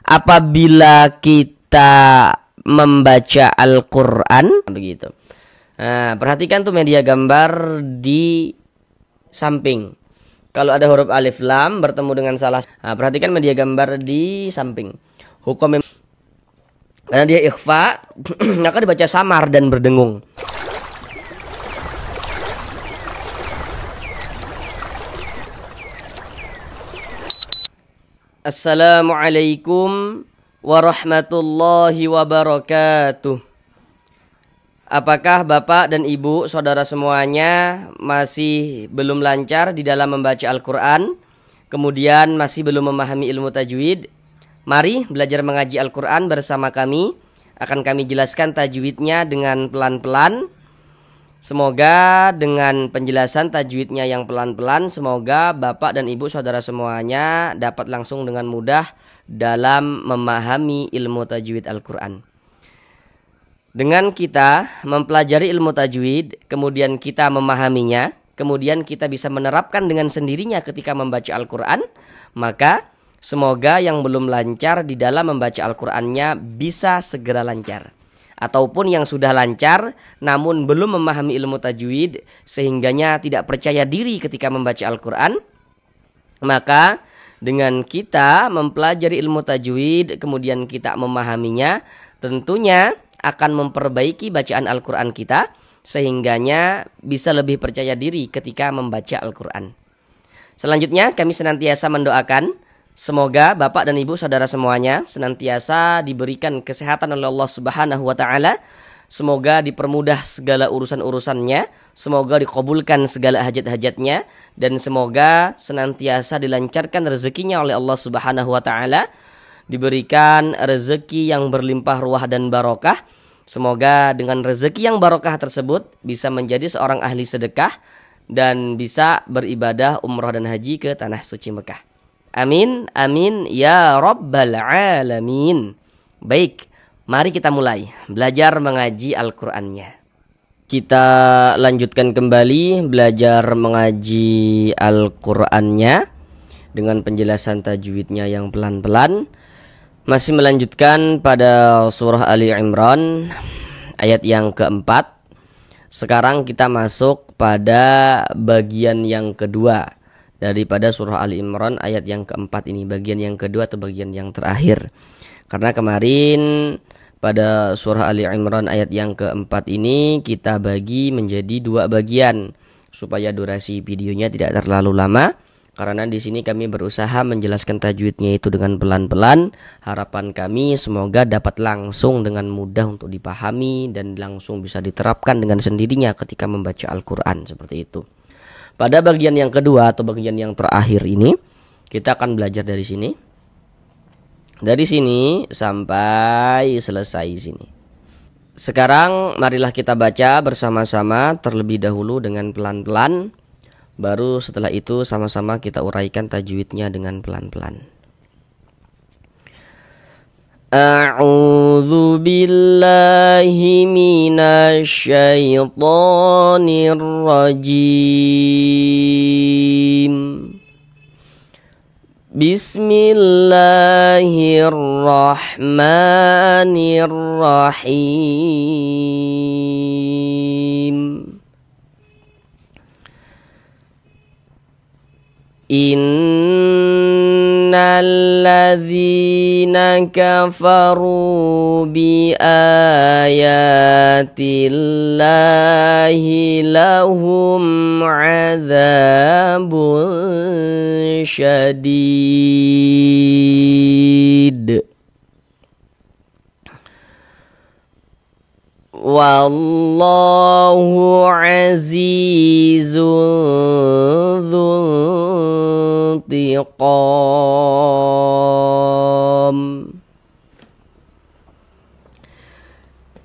apabila kita membaca Al-Quran, begitu. Nah, perhatikan tuh media gambar di samping. Kalau ada huruf alif lam bertemu dengan salah, perhatikan media gambar di samping. Hukum karena dia ikhfa, maka dibaca samar dan berdengung. Assalamualaikum warahmatullahi wabarakatuh. Apakah Bapak dan Ibu, saudara semuanya masih belum lancar di dalam membaca Al-Quran, kemudian masih belum memahami ilmu tajwid? Mari belajar mengaji Al-Quran bersama kami. Akan kami jelaskan tajwidnya dengan pelan-pelan. Semoga dengan penjelasan tajwidnya yang pelan-pelan, semoga Bapak dan Ibu saudara semuanya dapat langsung dengan mudah dalam memahami ilmu tajwid Al-Quran. Dengan kita mempelajari ilmu tajwid, kemudian kita memahaminya, kemudian kita bisa menerapkan dengan sendirinya ketika membaca Al-Quran, maka semoga yang belum lancar di dalam membaca Al-Qurannya bisa segera lancar. Ataupun yang sudah lancar namun belum memahami ilmu tajwid sehingganya tidak percaya diri ketika membaca Al-Quran, maka dengan kita mempelajari ilmu tajwid kemudian kita memahaminya, tentunya akan memperbaiki bacaan Al-Quran kita sehingganya bisa lebih percaya diri ketika membaca Al-Quran. Selanjutnya kami senantiasa mendoakan semoga Bapak dan Ibu saudara semuanya senantiasa diberikan kesehatan oleh Allah Subhanahu wa taala. Semoga dipermudah segala urusan-urusannya, semoga dikabulkan segala hajat-hajatnya, dan semoga senantiasa dilancarkan rezekinya oleh Allah Subhanahu wa taala, diberikan rezeki yang berlimpah ruah dan barokah. Semoga dengan rezeki yang barokah tersebut bisa menjadi seorang ahli sedekah dan bisa beribadah umrah dan haji ke tanah suci Mekah. Amin, amin, ya rabbal alamin. Baik, mari kita mulai belajar mengaji Al-Qur'annya. Kita lanjutkan kembali belajar mengaji Al-Qur'annya dengan penjelasan tajwidnya yang pelan-pelan. Masih melanjutkan pada surah Ali Imran ayat yang keempat. Sekarang kita masuk pada bagian yang kedua daripada surah Ali Imran ayat yang keempat ini. Bagian yang kedua atau bagian yang terakhir. Karena kemarin pada surah Ali Imran ayat yang keempat ini kita bagi menjadi dua bagian supaya durasi videonya tidak terlalu lama. Karena di sini kami berusaha menjelaskan tajwidnya itu dengan pelan-pelan. Harapan kami semoga dapat langsung dengan mudah untuk dipahami dan langsung bisa diterapkan dengan sendirinya ketika membaca Al-Quran seperti itu. Pada bagian yang kedua atau bagian yang terakhir ini kita akan belajar dari sini. Dari sini sampai selesai sini. Sekarang marilah kita baca bersama-sama terlebih dahulu dengan pelan-pelan. Baru setelah itu sama-sama kita uraikan tajwidnya dengan pelan-pelan. A'udzu billahi minasy syaithanir rajim. Bismillahirrahmanirrahim. Innal ladzina kafaru bi ayatillahi lahum adzabun syadid. Wallahu azizun dzuntiqam.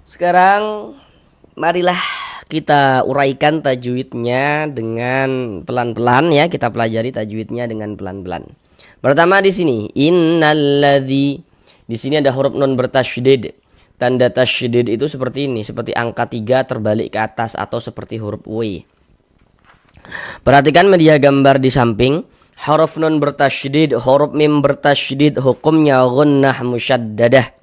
Sekarang marilah kita uraikan tajwidnya dengan pelan-pelan ya. Kita pelajari tajwidnya dengan pelan-pelan. Pertama di sini innalladzi. Di sini ada huruf nun bertasydid. Tanda tasydid itu seperti ini, seperti angka 3 terbalik ke atas atau seperti huruf W. Perhatikan media gambar di samping. Huruf nun bertasydid, huruf mim bertasydid, hukumnya gunnah musyaddadah.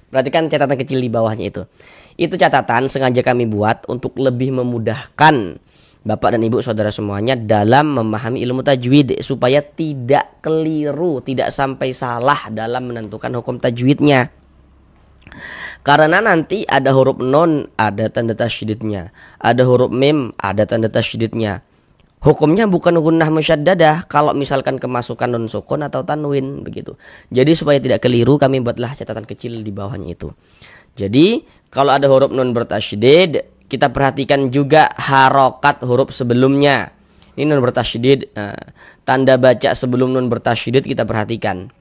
Perhatikan catatan kecil di bawahnya itu. Itu catatan sengaja kami buat untuk lebih memudahkan Bapak dan Ibu saudara semuanya dalam memahami ilmu tajwid supaya tidak keliru, tidak sampai salah dalam menentukan hukum tajwidnya. Karena nanti ada huruf nun, ada tanda tasydidnya. Ada huruf mim, ada tanda tasydidnya. Hukumnya bukan gunnah musyaddadah kalau misalkan kemasukan nun sukun atau tanwin begitu. Jadi supaya tidak keliru kami buatlah catatan kecil di bawahnya itu. Jadi kalau ada huruf nun bertasydid, kita perhatikan juga harokat huruf sebelumnya. Ini nun bertasydid, tanda baca sebelum nun bertasydid kita perhatikan.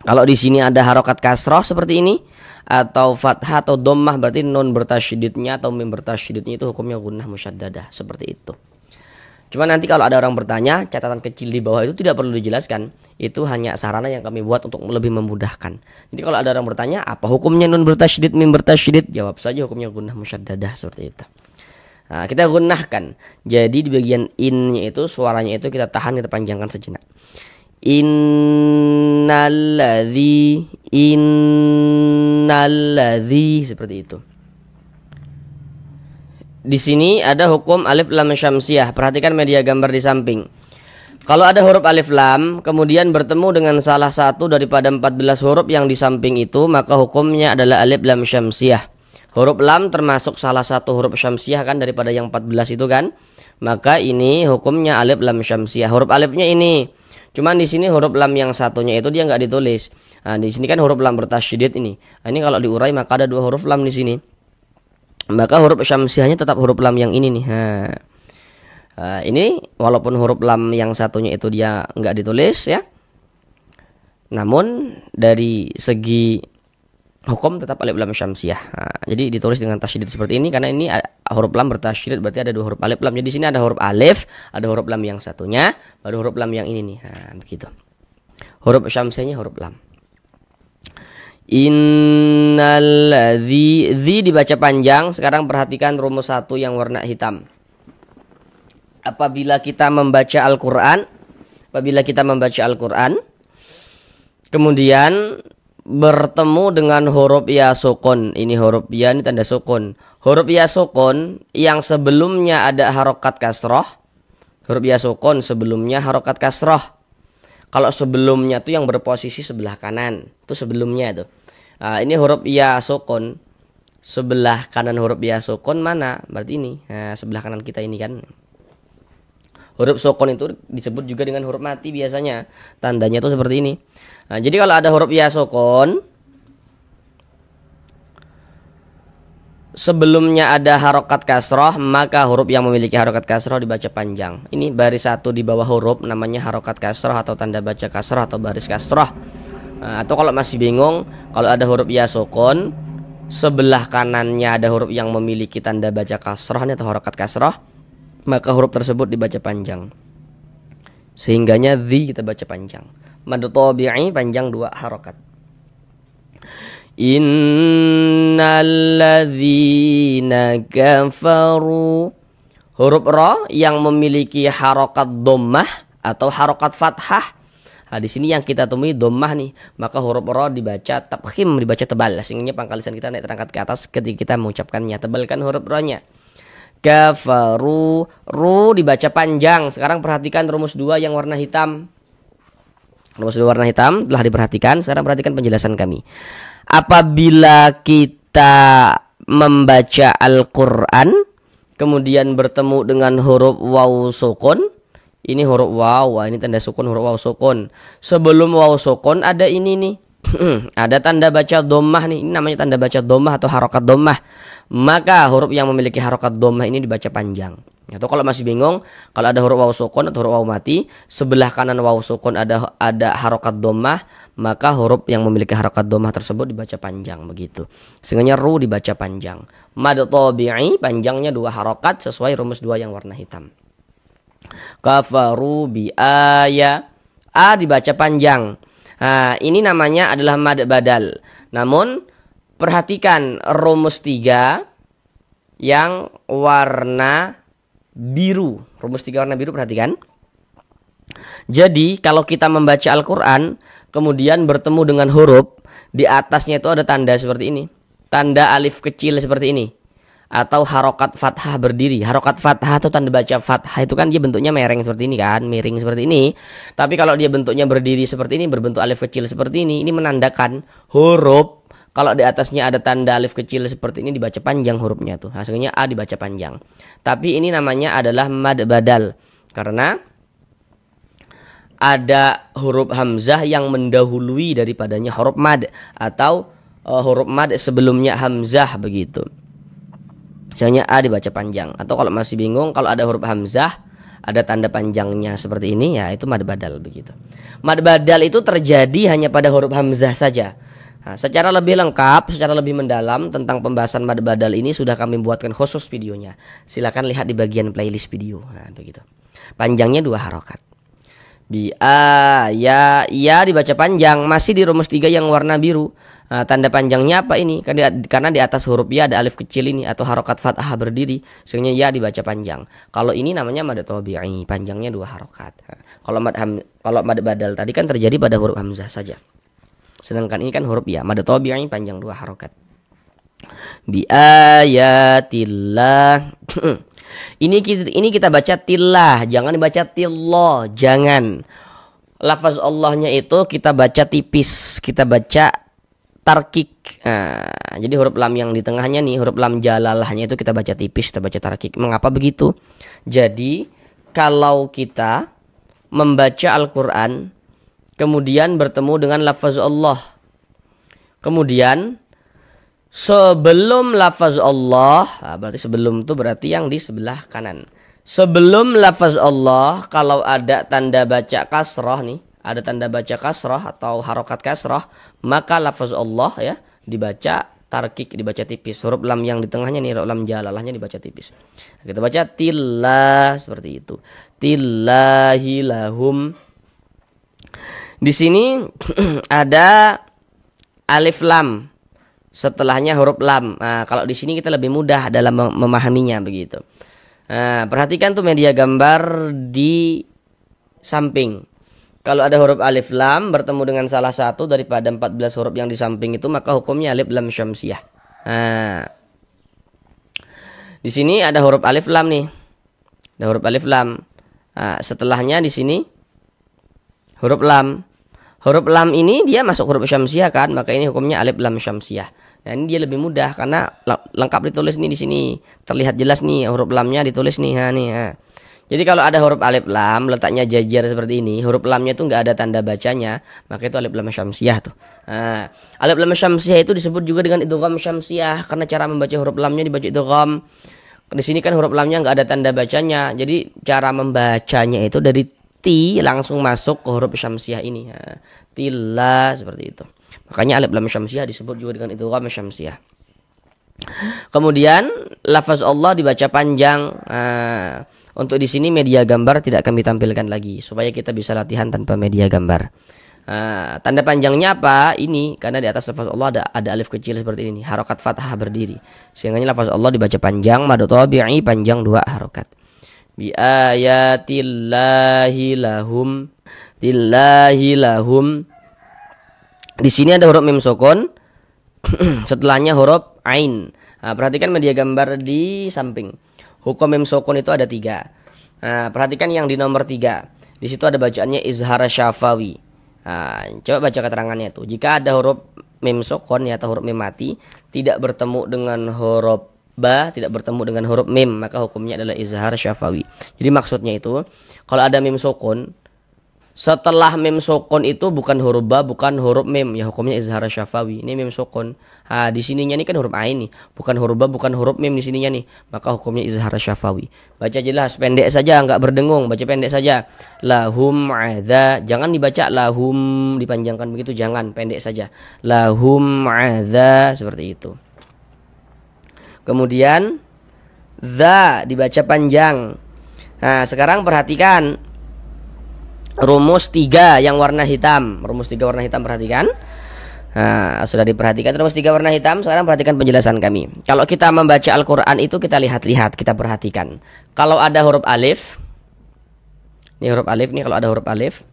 Kalau di sini ada harokat kasroh seperti ini, atau fathah atau dhammah, berarti nun bertasydidnya atau mim bertasydidnya itu hukumnya gunnah musyaddadah, seperti itu. Cuma nanti kalau ada orang bertanya, catatan kecil di bawah itu tidak perlu dijelaskan. Itu hanya sarana yang kami buat untuk lebih memudahkan. Jadi kalau ada orang bertanya, apa hukumnya nun bertasydid, mim bertasydid? Jawab saja hukumnya gunnah musyaddadah, seperti itu. Nah, kita gunnahkan. Jadi di bagian in-nya itu, suaranya itu kita tahan, kita panjangkan sejenak. Innalladzi, seperti itu. Di sini ada hukum alif lam syamsiyah. Perhatikan media gambar di samping. Kalau ada huruf alif lam kemudian bertemu dengan salah satu daripada 14 huruf yang di samping itu, maka hukumnya adalah alif lam syamsiyah. Huruf lam termasuk salah satu huruf syamsiyah kan daripada yang 14 itu kan. Maka ini hukumnya alif lam syamsiyah. Huruf alifnya ini. Cuman di sini huruf lam yang satunya itu dia nggak ditulis. Nah, di sini kan huruf lam bertasydid ini. Nah, ini kalau diurai maka ada dua huruf lam di sini. Maka huruf syamsiyahnya tetap huruf lam yang ini nih. Ini walaupun huruf lam yang satunya itu dia nggak ditulis ya, namun dari segi hukum tetap alif lam syamsiyah. Jadi ditulis dengan tasydid seperti ini karena ini huruf lam bertasydid, berarti ada dua huruf alif lam. Jadi di sini ada huruf alif, ada huruf lam yang satunya, baru huruf lam yang ini nih. Begitu. Huruf syamsiyahnya huruf lam. Innalladzi, zi dibaca panjang. Sekarang perhatikan rumus 1 yang warna hitam. Apabila kita membaca Al-Qur'an, kemudian bertemu dengan huruf ya sukun. Ini huruf ya, ini tanda sukun. Huruf ya sukun yang sebelumnya ada harokat kasroh. Huruf ya sukun sebelumnya harokat kasroh. Kalau sebelumnya tuh yang berposisi sebelah kanan, itu sebelumnya tuh. Ini huruf ya sukun. Sebelah kanan huruf ya sukun mana? Berarti ini. Sebelah kanan kita ini kan. Huruf sukun itu disebut juga dengan huruf mati biasanya. Tandanya tuh seperti ini. Jadi kalau ada huruf ya sukun, sebelumnya ada harokat kasroh, maka huruf yang memiliki harokat kasroh dibaca panjang. Ini baris 1 di bawah huruf namanya harokat kasroh atau tanda baca kasroh atau baris kasroh. Atau kalau masih bingung, kalau ada huruf ya sukun, sebelah kanannya ada huruf yang memiliki tanda baca kasroh atau harokat kasroh, maka huruf tersebut dibaca panjang. Sehingganya zi kita baca panjang. Mad tabi'i panjang 2 harokat. Innalladzina kafaru. Huruf ra yang memiliki harokat dhammah atau harokat fathah. Di sini yang kita temui dhammah nih, maka huruf ra dibaca tafkhim, dibaca tebal, sehingga pangkal lisan kita naik terangkat ke atas ketika kita mengucapkannya. Tebalkan huruf ra-nya. Kafaru, ru dibaca panjang. Sekarang perhatikan rumus 2 yang warna hitam. Rumus 2 warna hitam telah diperhatikan. Sekarang perhatikan penjelasan kami. Apabila kita membaca Al-Qur'an kemudian bertemu dengan huruf waw sukun, ini huruf waw, ini tanda sukun, huruf waw sukun. Sebelum waw sukun ada ini nih. Ada tanda baca dhammah nih. Ini namanya tanda baca dhammah atau harokat dhammah. Maka huruf yang memiliki harokat dhammah ini dibaca panjang. Atau kalau masih bingung, kalau ada huruf waw sukun atau huruf waw mati, sebelah kanan waw sukun ada harokat dhammah, maka huruf yang memiliki harokat dhammah tersebut dibaca panjang begitu. Sehingga ru dibaca panjang. Mad tabi'i panjangnya 2 harokat sesuai rumus 2 yang warna hitam. Kafaru bi aya, a dibaca panjang. Ini namanya adalah mad badal. Namun perhatikan rumus 3 yang warna biru. Rumus 3 warna biru perhatikan. Jadi kalau kita membaca Al-Quran kemudian bertemu dengan huruf, di atasnya itu ada tanda seperti ini, tanda alif kecil seperti ini, atau harokat fathah berdiri. Harokat fathah atau tanda baca fathah itu kan dia bentuknya mereng seperti ini kan, miring seperti ini. Tapi kalau dia bentuknya berdiri seperti ini, berbentuk alif kecil seperti ini menandakan huruf. Kalau di atasnya ada tanda alif kecil seperti ini dibaca panjang hurufnya tuh. Hasilnya A dibaca panjang. Tapi ini namanya adalah mad badal karena ada huruf hamzah yang mendahului daripadanya huruf mad, atau huruf mad sebelumnya hamzah begitu. Misalnya A dibaca panjang, atau kalau masih bingung kalau ada huruf hamzah ada tanda panjangnya seperti ini, ya itu mad badal begitu. Mad badal itu terjadi hanya pada huruf hamzah saja. Nah, secara lebih lengkap, secara lebih mendalam tentang pembahasan mad badal ini sudah kami buatkan khusus videonya. Silakan lihat di bagian playlist video. Nah, begitu. Panjangnya 2 harokat. Ya dibaca panjang, masih di rumus 3 yang warna biru. Nah, tanda panjangnya apa ini? Karena di atas huruf ya ada alif kecil ini atau harokat fathah berdiri, sehingga ya dibaca panjang. Kalau ini namanya mad tabi'i, panjangnya 2 harokat. Nah, kalau mad badal tadi kan terjadi pada huruf hamzah saja. Sedangkan ini kan huruf ya, mad tabi'i panjang 2 harokat. Bi ayatillah. Ini kita baca tillah, jangan dibaca tillah, jangan. Lafaz Allahnya itu kita baca tipis, kita baca tarkik. Nah, jadi huruf lam yang di tengahnya nih, huruf lam jalalahnya itu kita baca tipis, kita baca tarkik. Mengapa begitu? Jadi kalau kita membaca Al-Quran kemudian bertemu dengan lafaz Allah, kemudian sebelum lafaz Allah, berarti sebelum itu berarti yang di sebelah kanan. Sebelum lafaz Allah kalau ada tanda baca kasrah nih, ada tanda baca kasrah atau harokat kasrah, maka lafaz Allah ya dibaca tarkik, dibaca tipis. Huruf lam yang di tengahnya nih, huruf lam jalalahnya dibaca tipis. Kita baca tillah seperti itu. Tillahilahum. Di sini ada alif lam, setelahnya huruf lam. Nah, kalau di sini kita lebih mudah dalam memahaminya begitu. Nah, perhatikan tuh media gambar di samping. Kalau ada huruf alif lam bertemu dengan salah satu daripada 14 huruf yang di samping itu, maka hukumnya alif lam syamsiyah. Nah, di sini ada huruf alif lam nih. Ada huruf alif lam. Nah, setelahnya di sini huruf lam. Huruf lam ini dia masuk huruf syamsiyah kan, maka ini hukumnya alif lam syamsiyah. Nah, ini dia lebih mudah karena lengkap ditulis nih di sini. Terlihat jelas nih huruf lamnya ditulis nih. Nah. Jadi kalau ada huruf alif lam letaknya jajar seperti ini, huruf lamnya itu nggak ada tanda bacanya, maka itu alif lam syamsiyah tuh. Nah, alif lam syamsiyah itu disebut juga dengan idgham syamsiyah karena cara membaca huruf lamnya dibaca idgham. Di sini kan huruf lamnya nggak ada tanda bacanya, jadi cara membacanya itu dari ti langsung masuk ke huruf syamsiyah ini. Nah, tilla seperti itu. Makanya alif lam syamsiyah disebut juga dengan idgham syamsiyah. Kemudian lafaz Allah dibaca panjang. Nah, untuk di sini media gambar tidak kami tampilkan lagi supaya kita bisa latihan tanpa media gambar. Tanda panjangnya apa? Ini karena di atas lafaz Allah ada alif kecil seperti ini, harokat fathah berdiri. Sehingga lafaz Allah dibaca panjang, mad tabi'i panjang 2 harokat. Bi ayatillahi lahum. Tillahi lahum. Di sini ada huruf mim sukun, setelahnya huruf ain. Nah, perhatikan media gambar di samping. Hukum mim sukun itu ada 3. Nah, perhatikan yang di nomor 3. Di situ ada bacaannya izhar syafawi. Nah, coba baca keterangannya tuh. Jika ada huruf mim sukun ya, atau huruf mim mati tidak bertemu dengan huruf ba, tidak bertemu dengan huruf mim, maka hukumnya adalah izhar syafawi. Jadi maksudnya itu kalau ada mim sukun, setelah mim sukun itu bukan huruf ba, bukan huruf mim, ya hukumnya izhar syafawi. Ini mim sukun. Nah, di sininya nih kan huruf ain nih, bukan huruf ba, bukan huruf mim di sininya nih, maka hukumnya izhar syafawi. Baca jelas, pendek saja, enggak berdengung, baca pendek saja. Lahum adza, jangan dibaca lahum dipanjangkan begitu, jangan, pendek saja. Lahum adza seperti itu. Kemudian za dibaca panjang. Nah, sekarang perhatikan rumus 3 yang warna hitam. Rumus 3 warna hitam, perhatikan. Nah, sudah diperhatikan rumus 3 warna hitam. Sekarang perhatikan penjelasan kami. Kalau kita membaca Al-Quran itu kita lihat-lihat, kita perhatikan. Kalau ada huruf alif, Ini huruf alif nih, kalau ada huruf alif.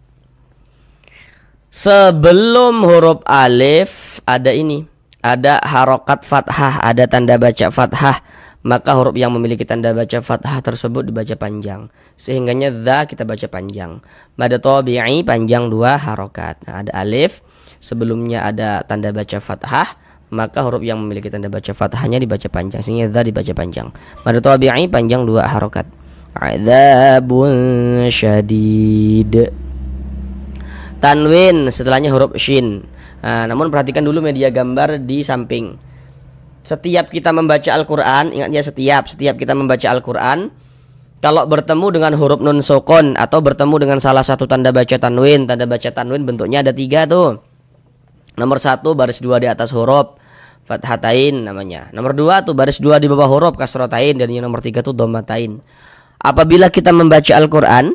Sebelum huruf alif ada ini, ada harokat fathah, ada tanda baca fathah. Maka huruf yang memiliki tanda baca fathah tersebut dibaca panjang. Sehingganya dha kita baca panjang. Mad tabi'i panjang 2 harokat. Nah, ada alif, sebelumnya ada tanda baca fathah, maka huruf yang memiliki tanda baca fathahnya dibaca panjang. Sehingga dha dibaca panjang. Mad tabi'i panjang 2 harokat. Adzabun syadid. Tanwin setelahnya huruf shin. Nah, namun perhatikan dulu media gambar di samping. Setiap kita membaca Al-Quran, ingat ya, setiap kita membaca Al-Quran, kalau bertemu dengan huruf nun sukun atau bertemu dengan salah satu tanda baca tanwin bentuknya ada 3 tuh. Nomor 1 baris 2 di atas huruf fathatain namanya. Nomor 2 tuh baris 2 di bawah huruf kasratain, dan yang nomor 3 tuh dhammatain. Apabila kita membaca Al-Quran,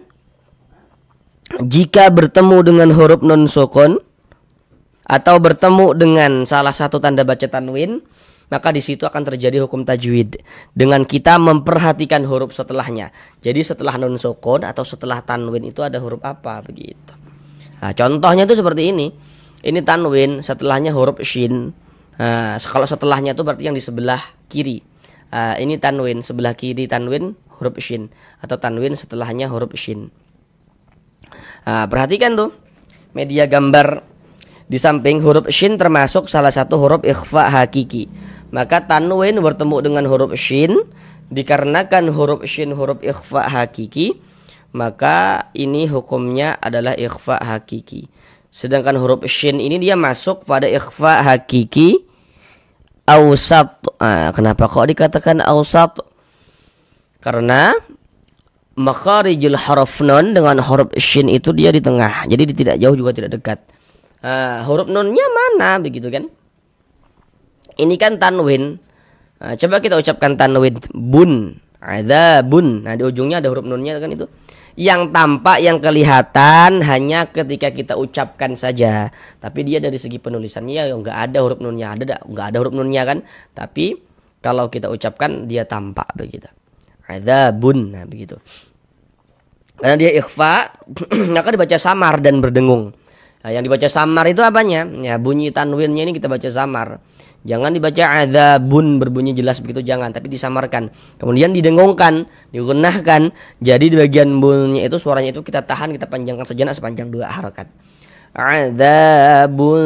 jika bertemu dengan huruf nun sukun atau bertemu dengan salah satu tanda baca tanwin, maka di situ akan terjadi hukum tajwid dengan kita memperhatikan huruf setelahnya. Jadi setelah nun sukun atau setelah tanwin itu ada huruf apa begitu. Nah, contohnya itu seperti ini. Ini tanwin, setelahnya huruf shin. Nah, kalau setelahnya itu berarti yang di sebelah kiri. Ini tanwin, sebelah kiri tanwin huruf shin, atau tanwin setelahnya huruf shin. Perhatikan tuh media gambar di samping. Huruf shin termasuk salah satu huruf ikhfa hakiki. Maka tanwin bertemu dengan huruf shin, dikarenakan huruf shin huruf ikhfa hakiki, maka ini hukumnya adalah ikhfa hakiki. Sedangkan huruf shin ini dia masuk pada ikhfa hakiki awsat. Kenapa kok dikatakan awsat? Karena makharijul huruf nun dengan huruf shin itu dia di tengah. Jadi tidak jauh juga tidak dekat. Huruf nunnya mana begitu kan? Ini kan tanwin. Coba kita ucapkan tanwin bun, adzabun. Nah, di ujungnya ada huruf nunnya kan itu. Yang tampak, yang kelihatan hanya ketika kita ucapkan saja. Tapi dia dari segi penulisannya enggak ada huruf nunnya, enggak ada huruf nunnya kan. Tapi kalau kita ucapkan dia tampak begitu. Adzabun. Nah, begitu. Karena dia ikhfa, maka dibaca samar dan berdengung. Nah, yang dibaca samar itu apanya? Ya, bunyi tanwinnya ini kita baca samar. Jangan dibaca adzabun berbunyi jelas begitu, jangan, tapi disamarkan. Kemudian didengungkan, digunahkan. Jadi di bagian bunyi itu suaranya itu kita tahan, kita panjangkan sejenak sepanjang 2 harakat. Adzabun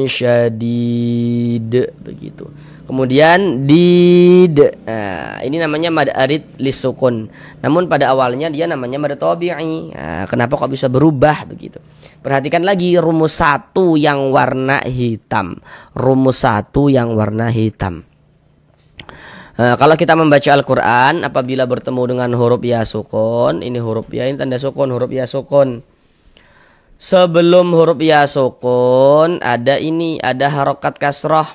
syadid begitu. Kemudian ini namanya mad arid lisukun. Namun pada awalnya dia namanya mad tabi'i. Kenapa kok bisa berubah begitu? Perhatikan lagi rumus 1 yang warna hitam. Rumus 1 yang warna hitam. Kalau kita membaca Al-Quran, apabila bertemu dengan huruf ya sukun, ini huruf ya, ini tanda sukun, huruf ya sukun. Sebelum huruf ya sukun ada harokat kasroh,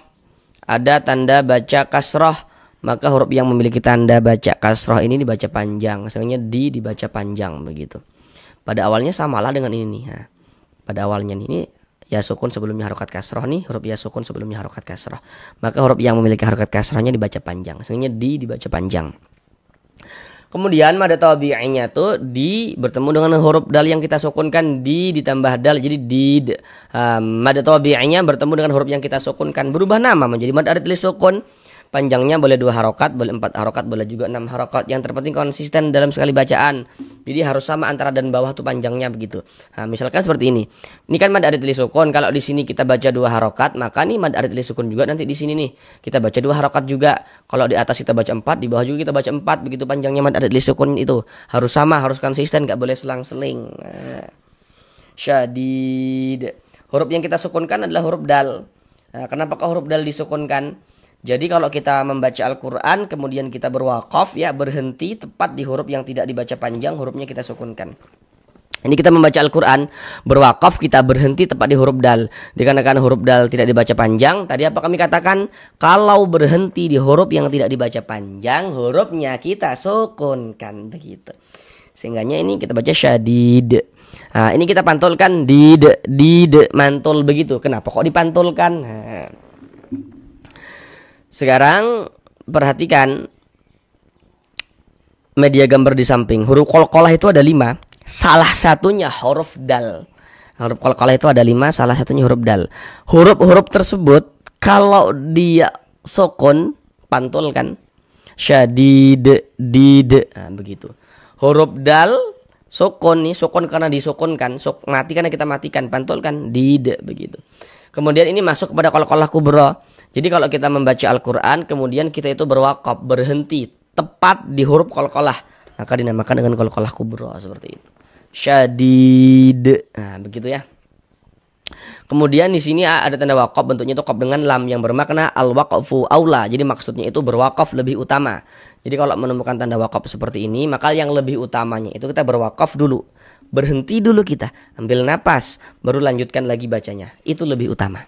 ada tanda baca kasroh. Maka huruf yang memiliki tanda baca kasroh ini dibaca panjang. Misalnya dibaca panjang begitu. Pada awalnya samalah dengan ini nih. Pada awalnya ini ya sukun sebelumnya harokat kasroh nih, huruf ya sukun sebelumnya harokat kasroh. Maka huruf yang memiliki harokat kasrohnya dibaca panjang. Misalnya dibaca panjang. Kemudian mad tabi'inya tuh bertemu dengan huruf dal yang kita sukunkan, ditambah dal jadi did. Mad tabi'inya bertemu dengan huruf yang kita sukunkan, berubah nama menjadi mad arid li sukun. Panjangnya boleh 2 harokat, boleh 4 harokat, boleh juga 6 harokat. Yang terpenting konsisten dalam sekali bacaan. Jadi harus sama antara dan bawah tuh panjangnya begitu. Misalkan seperti ini. Ini kan mad arid li sukun. Kalau di sini kita baca 2 harokat, maka nih mad arid li sukun juga nanti di sini nih kita baca 2 harokat juga. Kalau di atas kita baca 4, di bawah juga kita baca 4. Begitu panjangnya mad arid li sukun itu. Harus sama, harus konsisten, gak boleh selang-seling. Syadid. Huruf yang kita sukunkan adalah huruf dal. Kenapa kok huruf dal disukunkan? Jadi kalau kita membaca Al-Quran kemudian kita berwaqaf, ya berhenti tepat di huruf yang tidak dibaca panjang, hurufnya kita sukunkan. Ini kita membaca Al-Quran berwaqaf, kita berhenti tepat di huruf dal. Dikarenakan huruf dal tidak dibaca panjang, tadi apa kami katakan? Kalau berhenti di huruf yang tidak dibaca panjang, hurufnya kita sukunkan begitu. Sehingganya ini kita baca syadid. Ini kita pantulkan did mantul begitu. Kenapa kok dipantulkan? Sekarang perhatikan media gambar di samping. Huruf qalqalah itu ada 5. Salah satunya huruf dal. Huruf qalqalah itu ada 5, salah satunya huruf dal. Huruf-huruf tersebut kalau dia sukun, pantul kan? Syadid, did, nah, begitu. Huruf dal sukun nih, sukun karena disukunkan, mati karena kita matikan, pantul kan? Did, begitu. Kemudian ini masuk kepada qalqalah kubra. Jadi kalau kita membaca Al-Quran, kemudian kita itu berwakaf, berhenti tepat di huruf qalqalah, maka dinamakan dengan qalqalah kubra, seperti itu. Syadid, nah begitu ya. Kemudian di sini ada tanda wakaf, bentuknya itu qaf dengan lam yang bermakna al-waqfu aula. Jadi maksudnya itu berwakaf lebih utama. Jadi kalau menemukan tanda wakaf seperti ini, maka yang lebih utamanya itu kita berwakaf dulu. Berhenti dulu kita, ambil napas, baru lanjutkan lagi bacanya. Itu lebih utama.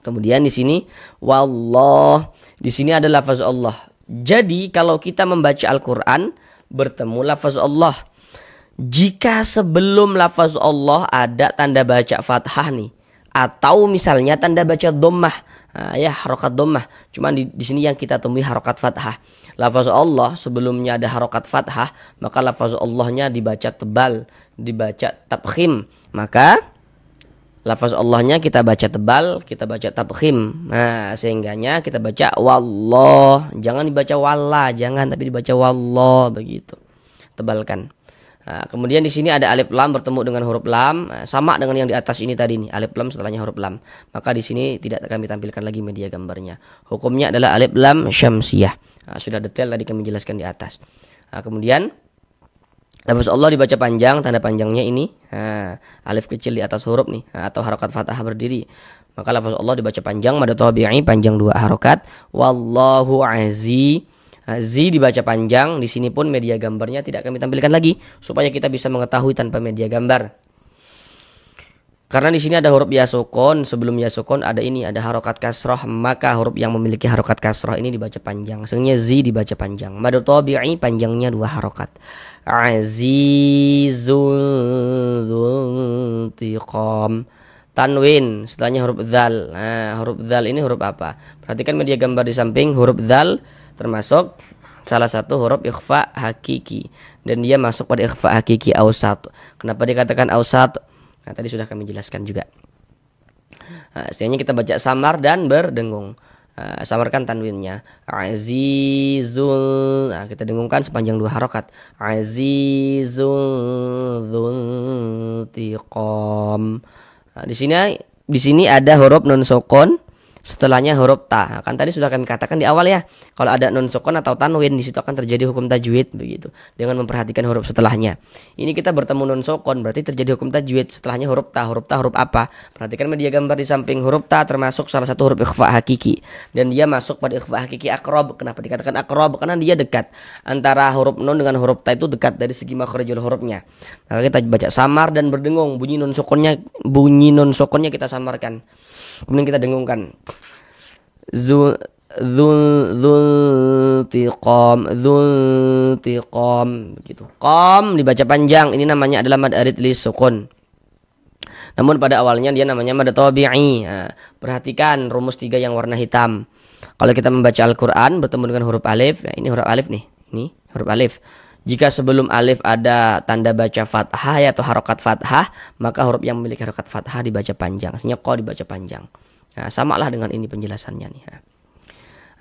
Kemudian di sini wallah, di sini ada lafaz Allah. Jadi kalau kita membaca Al-Qur'an bertemu lafaz Allah. Jika sebelum lafaz Allah ada tanda baca fathah nih, atau misalnya tanda baca dhammah, ya harokat dhammah. Cuman di sini yang kita temui harokat fathah. Lafaz Allah sebelumnya ada harokat fathah, maka lafaz Allahnya dibaca tebal, dibaca tabkhim. Maka lafaz Allahnya kita baca tebal, kita baca tabkhim. Nah, sehingganya kita baca wallah, jangan dibaca wallah, jangan, tapi dibaca wallah, begitu. Tebalkan. Nah, kemudian di sini ada alif lam bertemu dengan huruf lam, sama dengan yang di atas ini tadi nih, alif lam setelahnya huruf lam. Maka di sini tidak kami tampilkan lagi media gambarnya. Hukumnya adalah alif lam syamsiyah. Nah, sudah detail tadi kami jelaskan di atas. Nah, kemudian lafaz Allah dibaca panjang, tanda panjangnya ini alif kecil di atas huruf nih, atau harokat fathah berdiri. Maka lafaz Allah dibaca panjang, mad tabi'i panjang 2 harokat. Wallahu aziz. Zi dibaca panjang. Di sini pun media gambarnya tidak kami tampilkan lagi supaya kita bisa mengetahui tanpa media gambar. Karena di sini ada huruf ya sukun, sebelum ya sukun ada ini, ada harokat kasroh, maka huruf yang memiliki harokat kasroh ini dibaca panjang. Sehingga zi dibaca panjang. Mad tabi'i panjangnya 2 harokat. Azizun tiqam. Tanwin setelahnya huruf dzal. Nah, huruf dzal ini huruf apa? Perhatikan media gambar di samping. Huruf dzal termasuk salah satu huruf ikhfa hakiki, dan dia masuk pada ikhfa hakiki ausat. Kenapa dikatakan ausat? Nah, tadi sudah kami jelaskan juga. Sehingga kita baca samar dan berdengung. Samarkan tanwinnya. Azizul. Nah, kita dengungkan sepanjang 2 harokat. Azizul dzuntiqam. Nah, di sini ada huruf nun sukun, setelahnya huruf ta. Kan tadi sudah kami katakan di awal ya, kalau ada nun sukun atau tanwin di situ akan terjadi hukum tajwid, begitu. Dengan memperhatikan huruf setelahnya. Ini kita bertemu nun sukun, berarti terjadi hukum tajwid. Setelahnya huruf ta. Huruf ta huruf apa? Perhatikan media gambar di samping. Huruf ta termasuk salah satu huruf ikhfa hakiki, dan dia masuk pada ikhfa hakiki aqrab. Kenapa dikatakan aqrab? Karena dia dekat antara huruf nun dengan huruf ta, itu dekat dari segi makhrijul hurufnya. Maka kita baca samar dan berdengung. Bunyi nun sukunnya kita samarkan. Kemudian kita dengungkan. Dzuntiqam begitu. Qam dibaca panjang. Ini namanya adalah mad arid li sukun. Namun pada awalnya dia namanya mad tabi'i. Perhatikan rumus 3 yang warna hitam. Kalau kita membaca Al-Qur'an bertemu dengan huruf alif, ya, ini huruf alif nih. Ini huruf alif. Jika sebelum alif ada tanda baca fathah atau harokat fathah, maka huruf yang memiliki harokat fathah dibaca panjang. Artinya qa dibaca panjang. Nah, samalah dengan ini penjelasannya nih.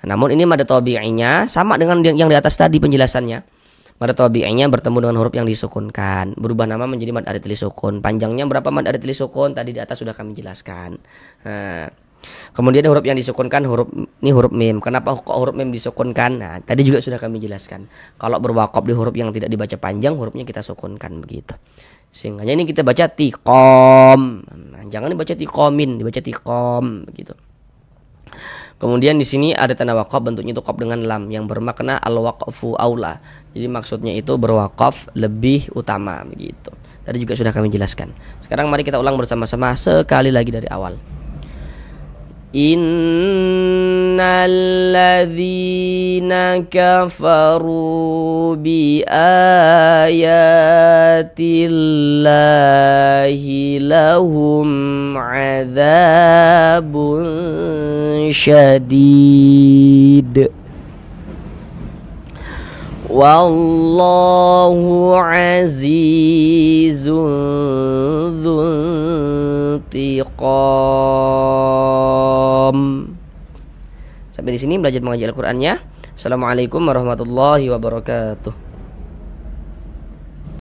Namun ini mad tabi'inya sama dengan yang di atas tadi penjelasannya. Mad tabi'inya bertemu dengan huruf yang disukunkan, berubah nama menjadi mad arid li sukun. Panjangnya berapa mad arid li sukun? Tadi di atas sudah kami jelaskan. Kemudian huruf yang disukunkan ini huruf mim. Kenapa kok huruf mim disukunkan? Nah, tadi juga sudah kami jelaskan. Kalau berwakaf di huruf yang tidak dibaca panjang, hurufnya kita sukunkan, begitu. Sehingga ini kita baca tiqom. Nah, jangan dibaca tiqomin, dibaca tiqom, begitu. Kemudian di sini ada tanda wakaf, bentuknya itu qaf dengan lam yang bermakna al-waqfu aula. Jadi maksudnya itu berwakaf lebih utama, begitu. Tadi juga sudah kami jelaskan. Sekarang mari kita ulang bersama-sama sekali lagi dari awal. Innal ladzina kafaru bi ayatillahi lahum adzabun syadid Wallahu azizun dzuntiqam. Sampai di sini belajar mengaji Al-Qur'annya. Assalamualaikum warahmatullahi wabarakatuh.